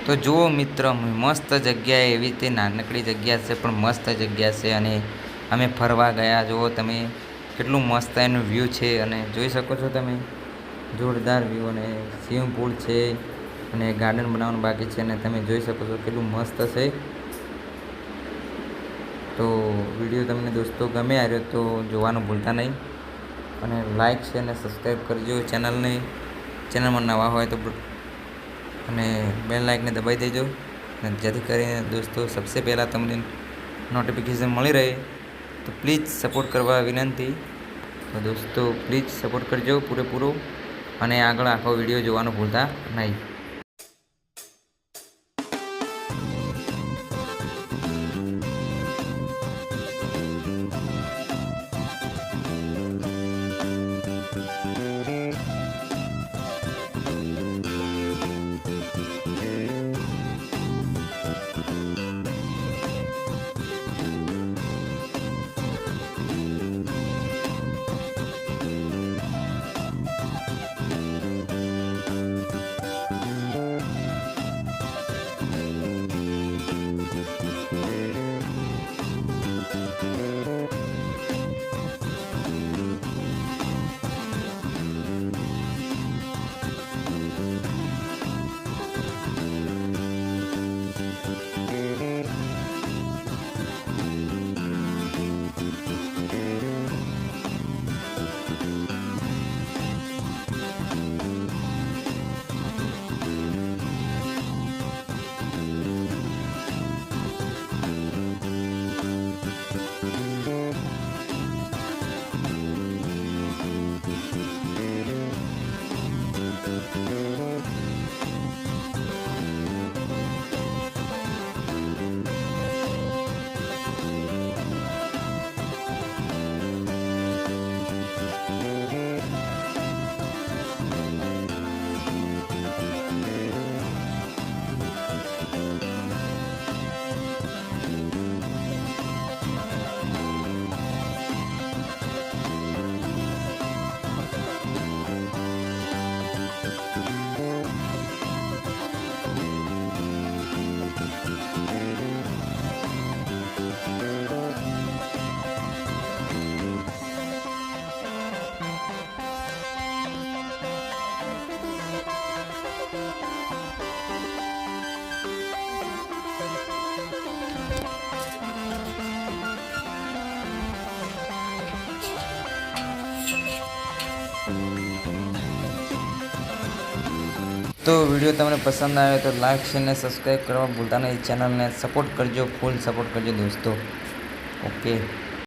તો જુઓ મિત્ર, મસ્ત જગ્યા, એવી રીતે નાનકડી જગ્યા છે પણ મસ્ત જગ્યા છે. અને અમે ફરવા ગયા, જુઓ તમે કેટલું મસ્ત એનું વ્યૂ છે. અને જોઈ શકો છો તમે જોરદાર વ્યૂ. અને સ્વિમિંગ પુલ છે અને ગાર્ડન બનાવવાનું બાકી છે. અને તમે જોઈ શકો છો કેટલું મસ્ત છે. તો વિડીયો તમને દોસ્તો ગમે આવ્યો તો જોવાનું ભૂલતા નહીં. અને લાઈક છે અને સબસ્ક્રાઈબ કરજો ચેનલમાં નવા હોય તો. અને બેલ લાઇકને દબાવી દેજો, અને જેથી કરીને દોસ્તો સૌથી પહેલાં તમને નોટિફિકેશન મળી રહે. તો પ્લીઝ સપોર્ટ કરવા વિનંતી. તો દોસ્તો પ્લીઝ સપોર્ટ કરજો પૂરેપૂરો, અને આગળ આખો વિડીયો જોવાનું ભૂલતા નહીં. તો વિડીયો તમને પસંદ આવ્યો તો લાઈક છે અને સબસ્ક્રાઈબ કરવા ભૂલતા નહીં. ચેનલને સપોર્ટ કરજો, ફૂલ સપોર્ટ કરજો દોસ્તો. ઓકે.